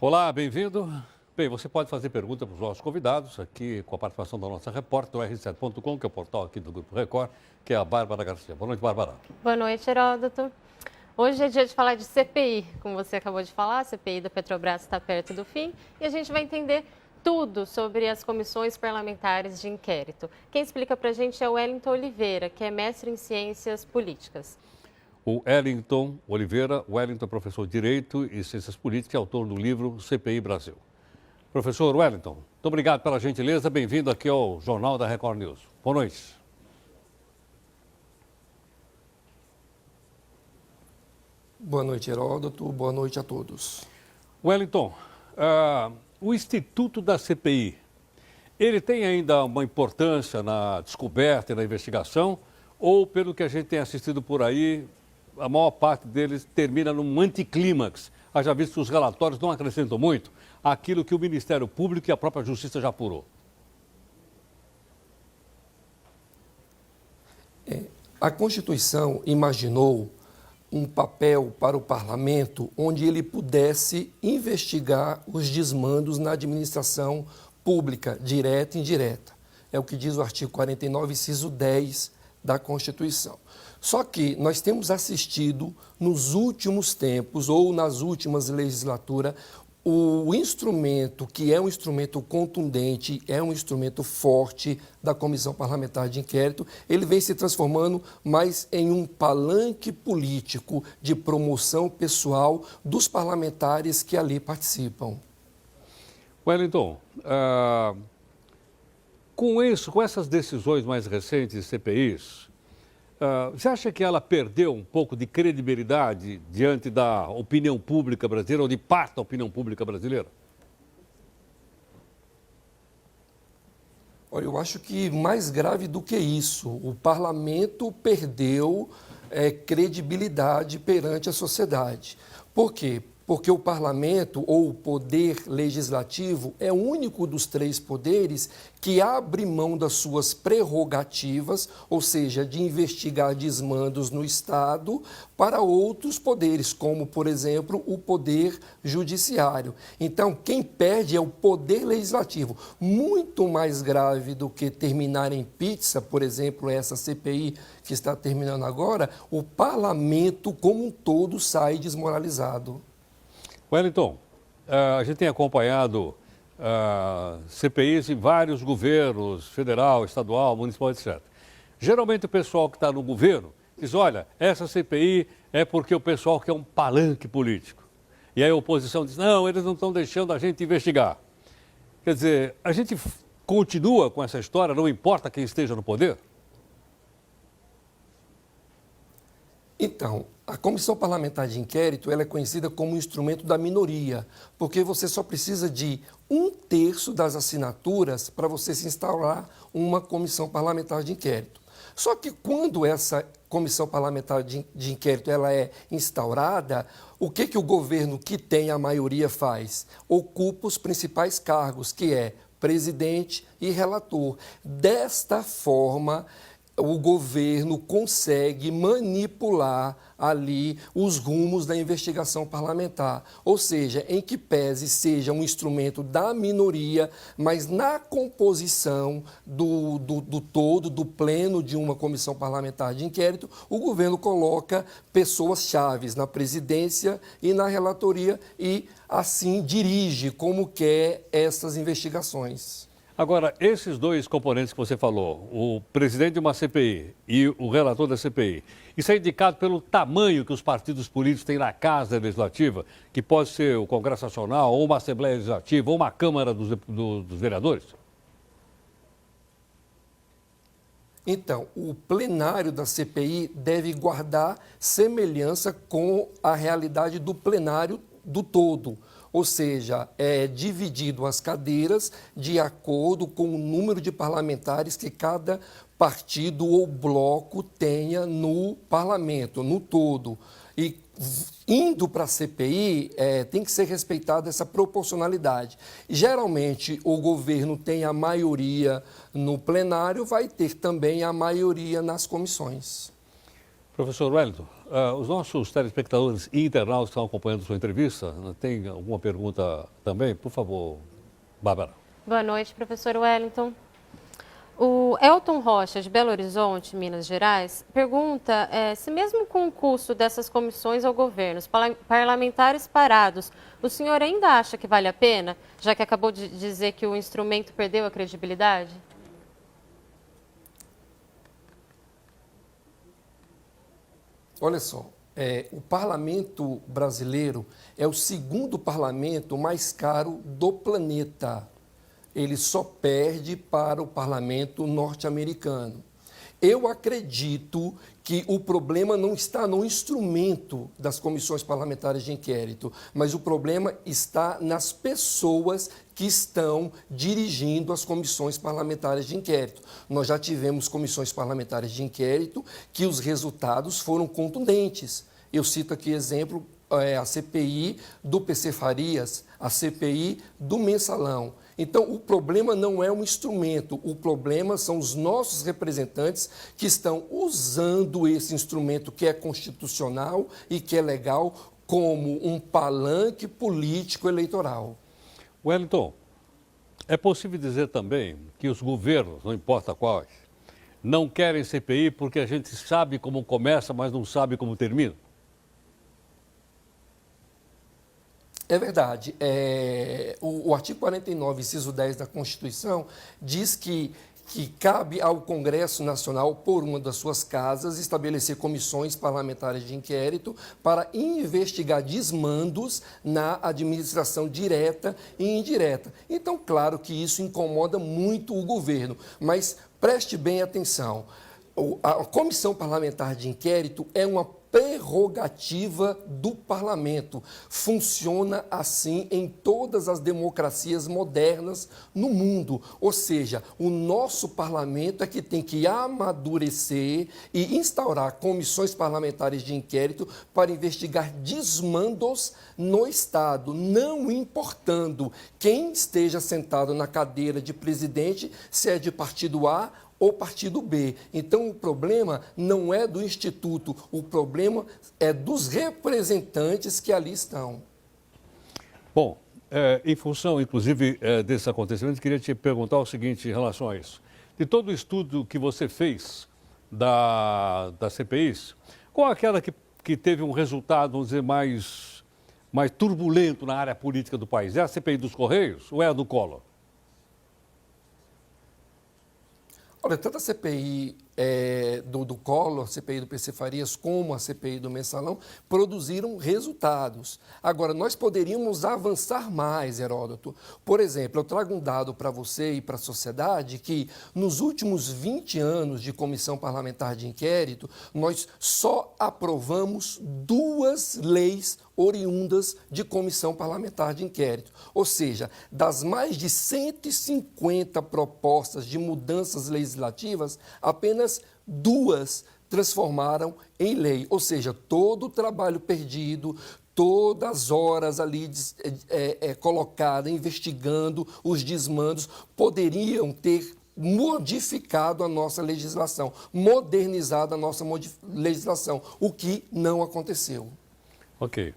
Olá, bem-vindo. Bem, você pode fazer pergunta para os nossos convidados, aqui com a participação da nossa repórter do R7.com, que é o portal aqui do Grupo Record, que é a Bárbara Garcia. Boa noite, Bárbara. Boa noite, Heródoto. Hoje é dia de falar de CPI, como você acabou de falar, a CPI da Petrobras está perto do fim e a gente vai entender tudo sobre as comissões parlamentares de inquérito. Quem explica para a gente é o Wellington Oliveira, que é mestre em Ciências Políticas. O Wellington Oliveira, Wellington é professor de Direito e Ciências Políticas e autor do livro CPI Brasil. Professor Wellington, muito obrigado pela gentileza, bem-vindo aqui ao Jornal da Record News. Boa noite. Boa noite, Heródoto. Boa noite a todos. Wellington, o Instituto da CPI, ele tem ainda uma importância na descoberta e na investigação, ou pelo que a gente tem assistido por aí, a maior parte deles termina num anticlímax? Haja visto que os relatórios não acrescentam muito àquilo que o Ministério Público e a própria Justiça já apurou. A Constituição imaginou um papel para o parlamento onde ele pudesse investigar os desmandos na administração pública, direta e indireta. É o que diz o artigo 49, inciso 10 da Constituição. Só que nós temos assistido nos últimos tempos ou nas últimas legislaturas o instrumento, que é um instrumento contundente, é um instrumento forte da Comissão Parlamentar de Inquérito, ele vem se transformando mais em um palanque político de promoção pessoal dos parlamentares que ali participam. Wellington, com essas decisões mais recentes de CPIs, você acha que ela perdeu um pouco de credibilidade diante da opinião pública brasileira ou de parte da opinião pública brasileira? Olha, eu acho que mais grave do que isso, o parlamento perdeu credibilidade perante a sociedade. Por quê? Porque o parlamento, ou o poder legislativo, é o único dos três poderes que abre mão das suas prerrogativas, ou seja, de investigar desmandos no Estado, para outros poderes, como, por exemplo, o poder judiciário. Então, quem perde é o poder legislativo. Muito mais grave do que terminar em pizza, por exemplo, essa CPI que está terminando agora, o parlamento como um todo sai desmoralizado. Wellington, a gente tem acompanhado CPIs em vários governos, federal, estadual, municipal, etc. Geralmente o pessoal que está no governo diz, olha, essa CPI é porque o pessoal quer um palanque político. E aí a oposição diz, não, eles não estão deixando a gente investigar. Quer dizer, a gente continua com essa história, não importa quem esteja no poder? Então, a Comissão Parlamentar de Inquérito ela é conhecida como um instrumento da minoria, porque você só precisa de 1/3 das assinaturas para você se instaurar uma Comissão Parlamentar de Inquérito. Só que quando essa Comissão Parlamentar de Inquérito ela é instaurada, o que o governo que tem a maioria faz? Ocupa os principais cargos, que é presidente e relator. Desta forma, o governo consegue manipular ali os rumos da investigação parlamentar. Ou seja, em que pese seja um instrumento da minoria, mas na composição do todo, do pleno de uma comissão parlamentar de inquérito, o governo coloca pessoas-chave na presidência e na relatoria e assim dirige como quer essas investigações. Agora, esses dois componentes que você falou, o presidente de uma CPI e o relator da CPI, isso é indicado pelo tamanho que os partidos políticos têm na Casa Legislativa, que pode ser o Congresso Nacional, ou uma Assembleia Legislativa, ou uma Câmara dos Vereadores? Então, o plenário da CPI deve guardar semelhança com a realidade do plenário do todo. Ou seja, é dividido as cadeiras de acordo com o número de parlamentares que cada partido ou bloco tenha no parlamento, no todo. E indo para a CPI, tem que ser respeitada essa proporcionalidade. Geralmente, o governo tem a maioria no plenário, vai ter também a maioria nas comissões. Professor Wellington, os nossos telespectadores e internautas que estão acompanhando sua entrevista, tem alguma pergunta também? Por favor, Bárbara. Boa noite, professor Wellington. O Elton Rocha, de Belo Horizonte, Minas Gerais, pergunta se mesmo com o custo dessas comissões ao governo, os parlamentares parados, o senhor ainda acha que vale a pena, já que acabou de dizer que o instrumento perdeu a credibilidade? Olha só, o parlamento brasileiro é o segundo parlamento mais caro do planeta. Ele só perde para o parlamento norte-americano. Eu acredito que o problema não está no instrumento das comissões parlamentares de inquérito, mas o problema está nas pessoas que estão dirigindo as comissões parlamentares de inquérito. Nós já tivemos comissões parlamentares de inquérito que os resultados foram contundentes. Eu cito aqui exemplo, a CPI do PC Farias, a CPI do Mensalão. Então, o problema não é um instrumento, o problema são os nossos representantes que estão usando esse instrumento que é constitucional e que é legal como um palanque político eleitoral. Wellington, é possível dizer também que os governos, não importa quais, não querem CPI porque a gente sabe como começa, mas não sabe como termina? É verdade. O artigo 49, inciso 10 da Constituição, diz que cabe ao Congresso Nacional, por uma das suas casas, estabelecer comissões parlamentares de inquérito para investigar desmandos na administração direta e indireta. Então, claro que isso incomoda muito o governo, mas preste bem atenção. A comissão parlamentar de inquérito é uma prerrogativa do parlamento. Funciona assim em todas as democracias modernas no mundo. Ou seja, o nosso parlamento é que tem que amadurecer e instaurar comissões parlamentares de inquérito para investigar desmandos no Estado, não importando quem esteja sentado na cadeira de presidente, se é de partido A ou partido B. Então, o problema não é do Instituto, o problema é dos representantes que ali estão. Bom, em função, inclusive, desses acontecimentos, queria te perguntar o seguinte em relação a isso. De todo o estudo que você fez das CPIs, qual é aquela que teve um resultado, vamos dizer, mais turbulento na área política do país? É a CPI dos Correios ou é a do Collor? Olha, tanto a CPI do Collor, a CPI do PC Farias, como a CPI do Mensalão, produziram resultados. Agora, nós poderíamos avançar mais, Heródoto. Por exemplo, eu trago um dado para você e para a sociedade que, nos últimos 20 anos de comissão parlamentar de inquérito, nós só aprovamos 2 leis oriundas de comissão parlamentar de inquérito. Ou seja, das mais de 150 propostas de mudanças legislativas, apenas 2 transformaram em lei. Ou seja, todo o trabalho perdido, todas as horas ali colocadas, investigando os desmandos, poderiam ter modificado a nossa legislação, modernizado a nossa legislação, o que não aconteceu. Ok.